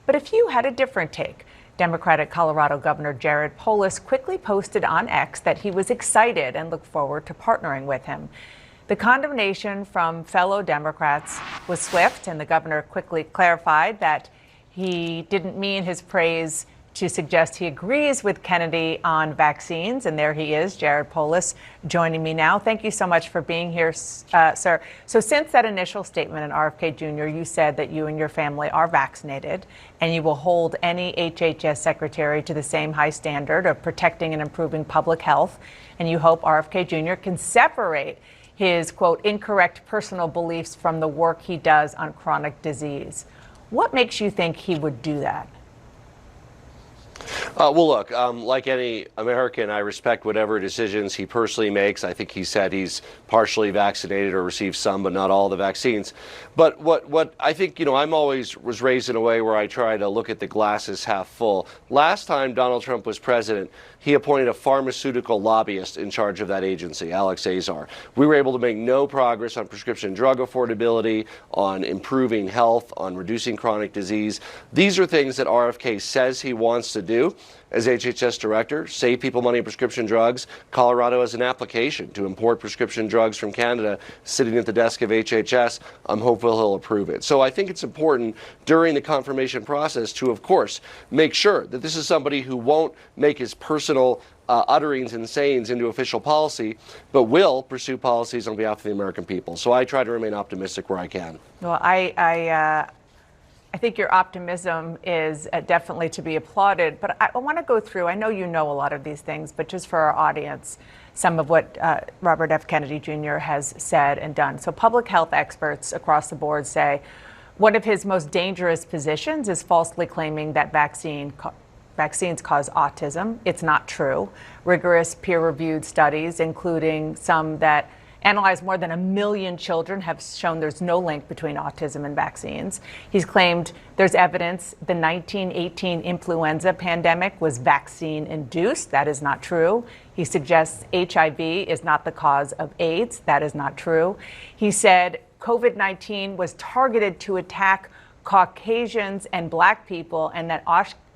But a few had a different take. Democratic Colorado Governor Jared Polis quickly posted on X that he was excited and looked forward to partnering with him. The condemnation from fellow Democrats was swift, and the governor quickly clarified that he didn't mean his praise to suggest he agrees with Kennedy on vaccines. And there he is, Jared Polis, joining me now. Thank you so much for being here, sir. So since that initial statement in RFK Jr., you said that you and your family are vaccinated, and you will hold any HHS secretary to the same high standard of protecting and improving public health. And you hope RFK Jr. can separate his, quote, incorrect personal beliefs from the work he does on chronic disease. What makes you think he would do that? Well, look, like any American, I respect whatever decisions he personally makes. I think he said he's partially vaccinated or received some, but not all the vaccines. But what I think, I'm always was raised in a way where I try to look at the glasses half full. Last time Donald Trump was president, he appointed a pharmaceutical lobbyist in charge of that agency, Alex Azar. We were able to make no progress on prescription drug affordability, on improving health, on reducing chronic disease. These are things that RFK says he wants to do as HHS director, save people money on prescription drugs. Colorado has an application to import prescription drugs from Canada sitting at the desk of HHS. I'm hopeful he'll approve it. So I think it's important during the confirmation process to, of course, make sure that this is somebody who won't make his personal utterings and sayings into official policy, but will pursue policies on behalf of the American people. So I try to remain optimistic where I can. Well, I think your optimism is definitely to be applauded, but I want to go through, I know you know a lot of these things, but just for our audience, some of what Robert F. Kennedy Jr. has said and done. So public health experts across the board say one of his most dangerous positions is falsely claiming that vaccines cause autism. It's not true. Rigorous peer-reviewed studies, including some that analyzed more than 1 million children, have shown there's no link between autism and vaccines. He's claimed there's evidence the 1918 influenza pandemic was vaccine-induced. That is not true. He suggests HIV is not the cause of AIDS. That is not true. He said COVID-19 was targeted to attack Caucasians and Black people, and that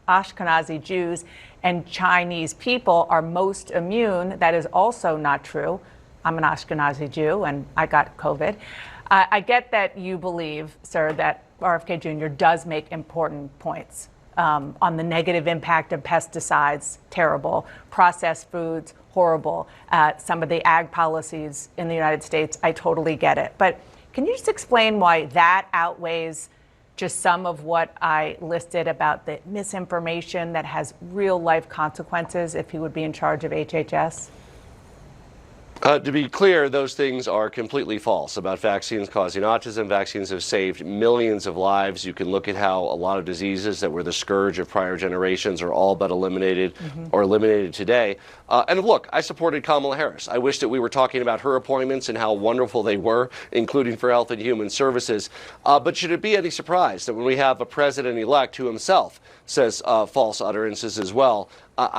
Ashkenazi Jews and Chinese people are most immune. That is also not true. I'm an Ashkenazi Jew, and I got COVID. I get that you believe, sir, that RFK Jr. does make important points on the negative impact of pesticides, terrible. Processed foods, horrible. Some of the ag policies in the United States, I totally get it. But can you just explain why that outweighs just some of what I listed about the misinformation that has real-life consequences if he would be in charge of HHS? To be clear, those things are completely false about vaccines causing autism. Vaccines have saved millions of lives. You can look at how a lot of diseases that were the scourge of prior generations are all but eliminated or eliminated today. And look, I supported Kamala Harris. I wish that we were talking about her appointments and how wonderful they were, including for Health and Human Services. But should it be any surprise that when we have a president-elect who himself says false utterances as well,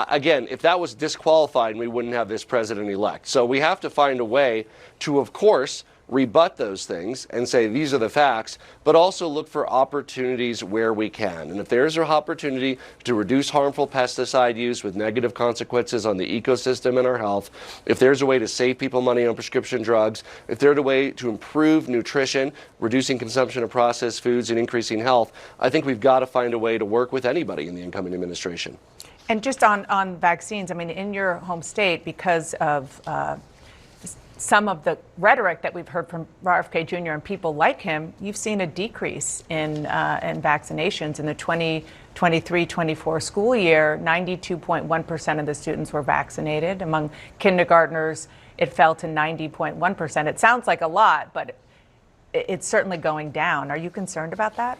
again, if that was disqualified, we wouldn't have this president-elect. So we have to find a way to, of course, rebut those things and say these are the facts, but also look for opportunities where we can. And if there's an opportunity to reduce harmful pesticide use with negative consequences on the ecosystem and our health, if there's a way to save people money on prescription drugs, if there's a way to improve nutrition, reducing consumption of processed foods and increasing health, I think we've got to find a way to work with anybody in the incoming administration. And just on vaccines, I mean, in your home state, because of some of the rhetoric that we've heard from RFK Jr. and people like him, you've seen a decrease in vaccinations in the 2023-24 school year. 92.1% of the students were vaccinated. Among kindergartners, it fell to 90.1%. It sounds like a lot, but it's certainly going down. Are you concerned about that?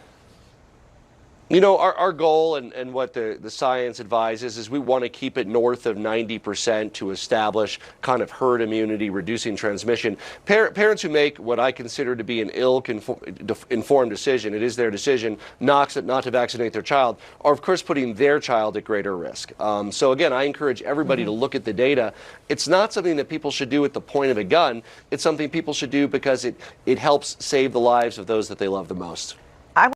You know, our goal and what the science advises is we want to keep it north of 90% to establish kind of herd immunity, reducing transmission. Parents who make what I consider to be an ill-informed decision, it is their decision not to vaccinate their child, are of course putting their child at greater risk. So again, I encourage everybody to look at the data. It's not something that people should do at the point of a gun. It's something people should do because it helps save the lives of those that they love the most.